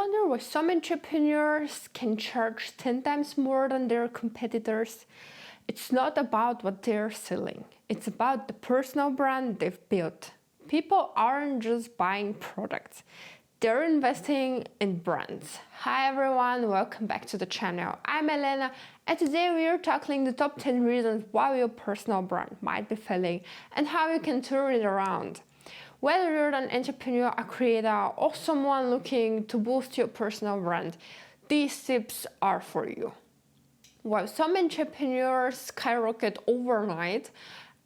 wonder why some entrepreneurs can charge 10 times more than their competitors? It's not about what they're selling. It's about the personal brand they've built. People aren't just buying products. They're investing in brands. Hi everyone, welcome back to the channel. I'm Elena, and today we are tackling the top 10 reasons why your personal brand might be failing and how you can turn it around. Whether you're an entrepreneur, a creator, or someone looking to boost your personal brand, these tips are for you. While some entrepreneurs skyrocket overnight,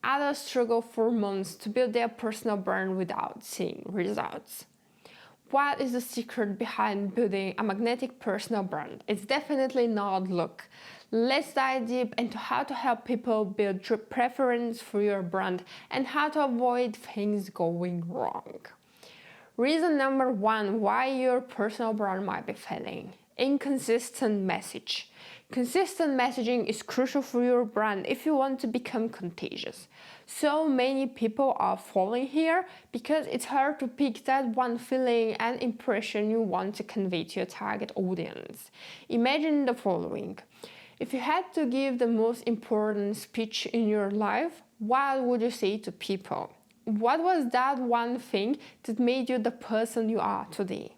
others struggle for months to build their personal brand without seeing results. What is the secret behind building a magnetic personal brand? It's definitely not luck. Let's dive deep into how to help people build true preference for your brand and how to avoid things going wrong. Reason number one why your personal brand might be failing: inconsistent message. Consistent messaging is crucial for your brand if you want to become contagious. So many people are falling here because it's hard to pick that one feeling and impression you want to convey to your target audience. Imagine the following. If you had to give the most important speech in your life, what would you say to people? What was that one thing that made you the person you are today?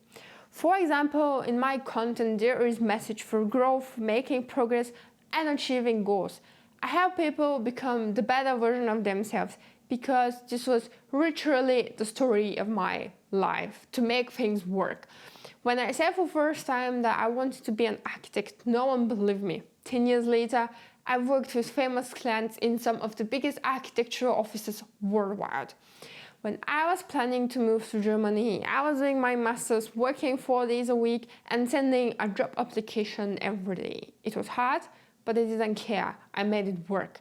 For example, in my content, there is message for growth, making progress, and achieving goals. I help people become the better version of themselves because this was literally the story of my life to make things work. When I said for the first time that I wanted to be an architect, no one believed me. 10 years later, I've worked with famous clients in some of the biggest architectural offices worldwide. When I was planning to move to Germany, I was doing my master's, working 4 days a week and sending a job application every day. It was hard, but I didn't care. I made it work.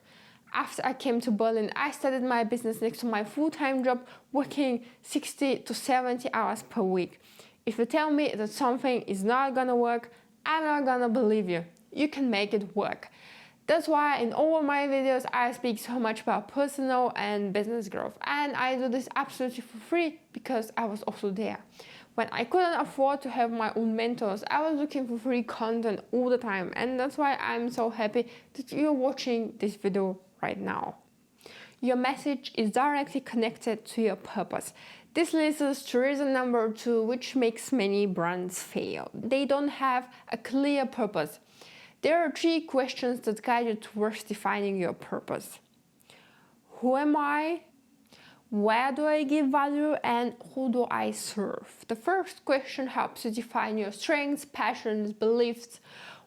After I came to Berlin, I started my business next to my full-time job, working 60 to 70 hours per week. If you tell me that something is not gonna work, I'm not gonna believe you. You can make it work. That's why in all my videos I speak so much about personal and business growth, and I do this absolutely for free because I was also there. When I couldn't afford to have my own mentors, I was looking for free content all the time, and that's why I'm so happy that you're watching this video right now. Your message is directly connected to your purpose. This leads us to reason number 2, which makes many brands fail. They don't have a clear purpose. There are 3 questions that guide you towards defining your purpose. Who am I? Where do I give value? And who do I serve? The first question helps you define your strengths, passions, beliefs,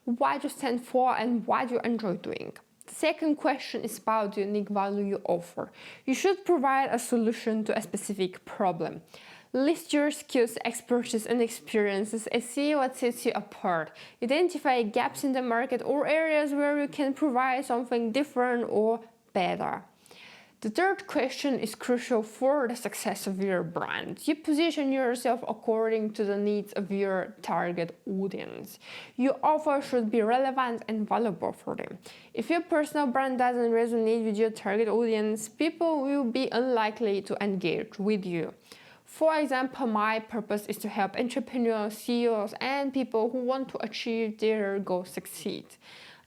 what you stand for, and what you enjoy doing. The second question is about the unique value you offer. You should provide a solution to a specific problem. List your skills, expertise, and experiences and see what sets you apart. Identify gaps in the market or areas where you can provide something different or better. The third question is crucial for the success of your brand. You position yourself according to the needs of your target audience. Your offer should be relevant and valuable for them. If your personal brand doesn't resonate with your target audience, people will be unlikely to engage with you. For example, my purpose is to help entrepreneurs, CEOs, and people who want to achieve their goals succeed.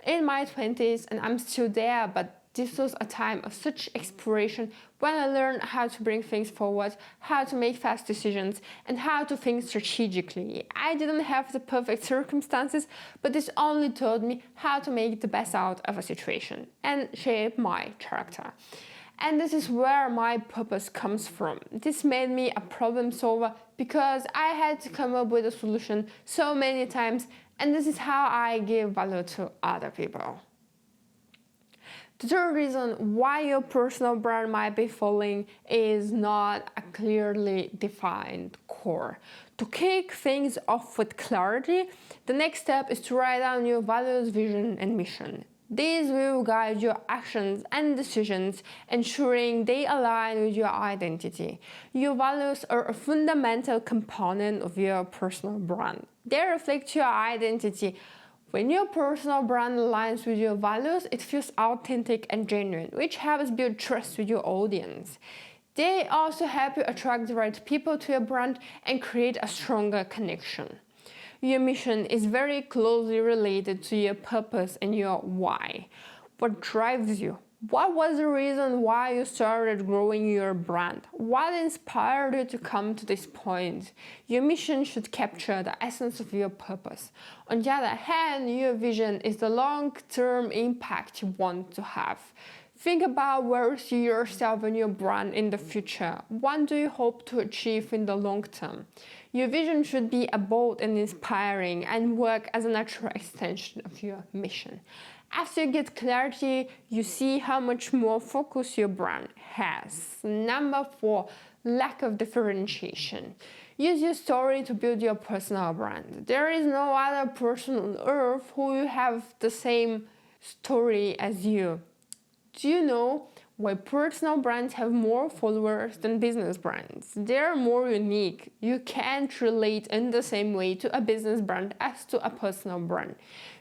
In my 20s, and I'm still there, but this was a time of such exploration when I learned how to bring things forward, how to make fast decisions, and how to think strategically. I didn't have the perfect circumstances, but this only taught me how to make the best out of a situation and shape my character. And this is where my purpose comes from. This made me a problem solver because I had to come up with a solution so many times, and this is how I give value to other people. The third reason why your personal brand might be falling is not a clearly defined core. To kick things off with clarity, the next step is to write down your values, vision, and mission. These will guide your actions and decisions, ensuring they align with your identity. Your values are a fundamental component of your personal brand. They reflect your identity. When your personal brand aligns with your values, it feels authentic and genuine, which helps build trust with your audience. They also help you attract the right people to your brand and create a stronger connection. Your mission is very closely related to your purpose and your why. What drives you? What was the reason why you started growing your brand? What inspired you to come to this point? Your mission should capture the essence of your purpose. On the other hand, your vision is the long-term impact you want to have. Think about where you see yourself and your brand in the future. What do you hope to achieve in the long term? Your vision should be bold and inspiring and work as a natural extension of your mission. After you get clarity, you see how much more focus your brand has. Number 4, lack of differentiation. Use your story to build your personal brand. There is no other person on earth who will have the same story as you. Do you know why personal brands have more followers than business brands? They're more unique. You can't relate in the same way to a business brand as to a personal brand.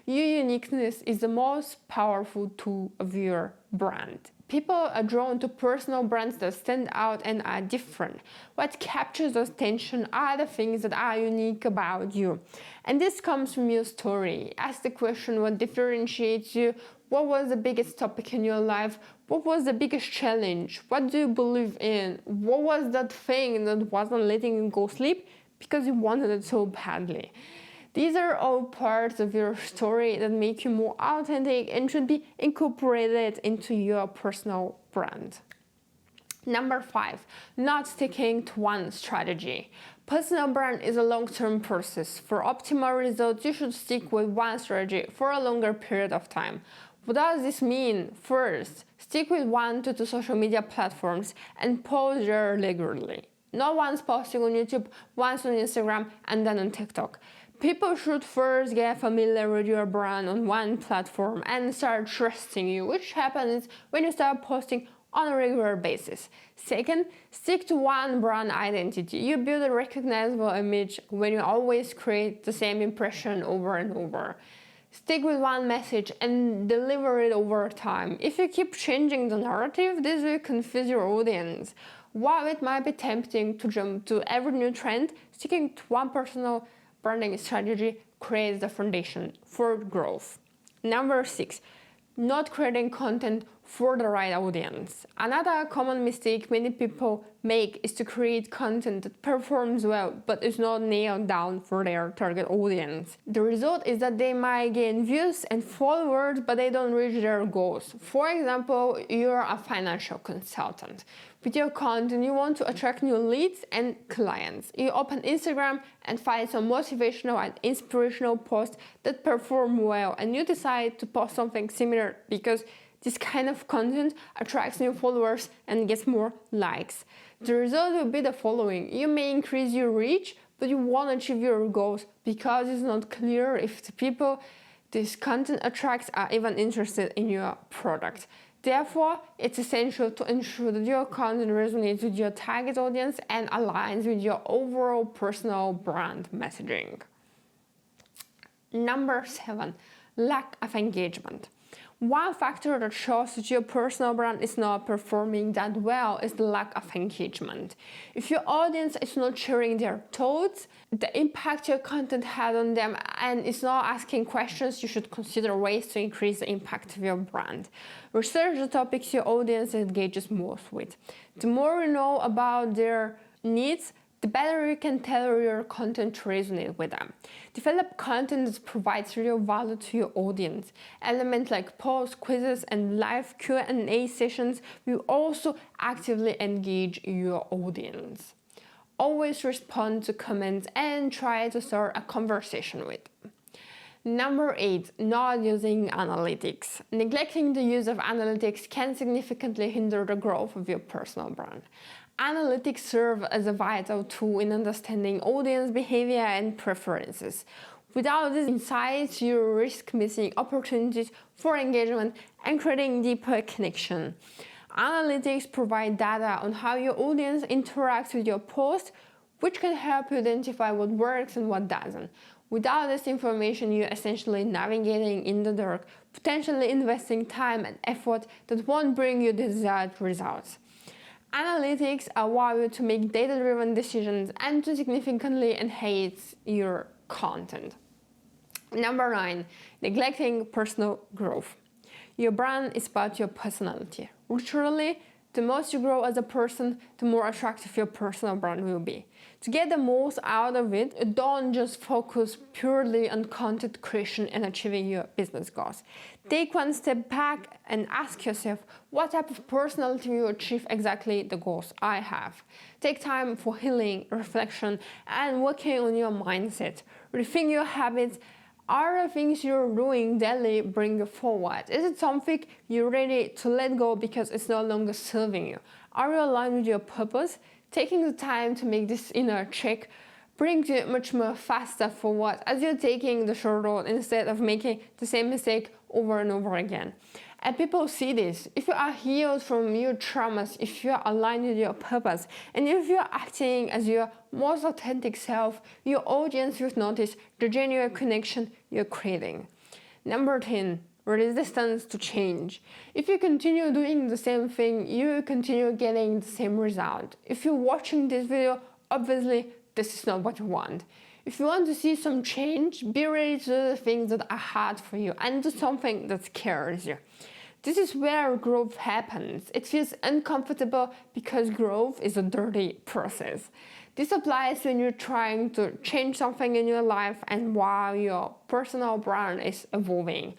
Your uniqueness is the most powerful tool of your brand. People are drawn to personal brands that stand out and are different. What captures attention are the things that are unique about you. And this comes from your story. Ask the question, what differentiates you? What was the biggest topic in your life? What was the biggest challenge? What do you believe in? What was that thing that wasn't letting you go sleep because you wanted it so badly? These are all parts of your story that make you more authentic and should be incorporated into your personal brand. Number 5, not sticking to one strategy. Personal brand is a long-term process. For optimal results, you should stick with one strategy for a longer period of time. What does this mean? First, stick with 1 to 2 social media platforms and post there regularly. Not once posting on YouTube, once on Instagram, and then on TikTok. People should first get familiar with your brand on one platform and start trusting you, which happens when you start posting on a regular basis. Second, stick to one brand identity. You build a recognizable image when you always create the same impression over and over. Stick with one message and deliver it over time. If you keep changing the narrative, this will confuse your audience. While it might be tempting to jump to every new trend, sticking to one personal branding strategy creates the foundation for growth. Number 6, not creating content for the right audience. Another common mistake many people make is to create content that performs well but is not nailed down for their target audience. The result is that they might gain views and followers but they don't reach their goals. For example, you're a financial consultant. With your content, you want to attract new leads and clients. You open Instagram and find some motivational and inspirational posts that perform well, and you decide to post something similar because this kind of content attracts new followers and gets more likes. The result will be the following. You may increase your reach, but you won't achieve your goals because it's not clear if the people this content attracts are even interested in your product. Therefore, it's essential to ensure that your content resonates with your target audience and aligns with your overall personal brand messaging. Number 7, lack of engagement. One factor that shows that your personal brand is not performing that well is the lack of engagement. If your audience is not sharing their thoughts, the impact your content had on them, and is not asking questions, you should consider ways to increase the impact of your brand. Research the topics your audience engages most with. The more you know about their needs, the better you can tailor your content to resonate with them. Develop content that provides real value to your audience. Elements like polls, quizzes, and live Q&A sessions will also actively engage your audience. Always respond to comments and try to start a conversation with them. Number 8, not using analytics. Neglecting the use of analytics can significantly hinder the growth of your personal brand. Analytics serve as a vital tool in understanding audience behavior and preferences. Without these insights, you risk missing opportunities for engagement and creating deeper connection. Analytics provide data on how your audience interacts with your post, which can help you identify what works and what doesn't. Without this information, you're essentially navigating in the dark, potentially investing time and effort that won't bring you the desired results. Analytics allow you to make data-driven decisions and to significantly enhance your content. Number 9, neglecting personal growth. Your brand is about your personality. Literally, the most you grow as a person, the more attractive your personal brand will be. To get the most out of it, don't just focus purely on content creation and achieving your business goals. Take one step back and ask yourself, what type of personality will achieve exactly the goals I have? Take time for healing, reflection, and working on your mindset. Rethink your habits. Are the things you're doing daily bring you forward? Is it something you're ready to let go because it's no longer serving you? Are you aligned with your purpose? Taking the time to make this inner check brings you much more faster forward as you're taking the short road instead of making the same mistake over and over again. And people see this. If you are healed from your traumas, if you are aligned with your purpose, and if you are acting as your most authentic self, your audience will notice the genuine connection you're creating. Number 10, resistance to change. If you continue doing the same thing, you will continue getting the same result. If you're watching this video, obviously this is not what you want. If you want to see some change, be ready to do the things that are hard for you and do something that scares you. This is where growth happens. It feels uncomfortable because growth is a dirty process. This applies when you're trying to change something in your life and while your personal brand is evolving.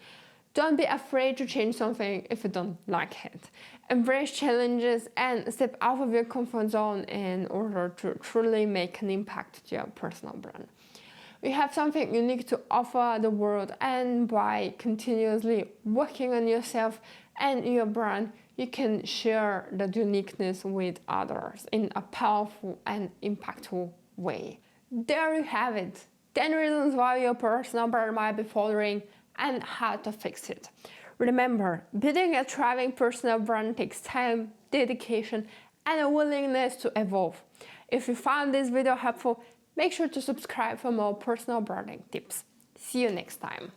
Don't be afraid to change something if you don't like it. Embrace challenges and step out of your comfort zone in order to truly make an impact to your personal brand. You have something unique to offer the world, and by continuously working on yourself and your brand, you can share that uniqueness with others in a powerful and impactful way. There you have it. 10 reasons why your personal brand might be faltering and how to fix it. Remember, building a thriving personal brand takes time, dedication, and a willingness to evolve. If you found this video helpful, make sure to subscribe for more personal branding tips. See you next time.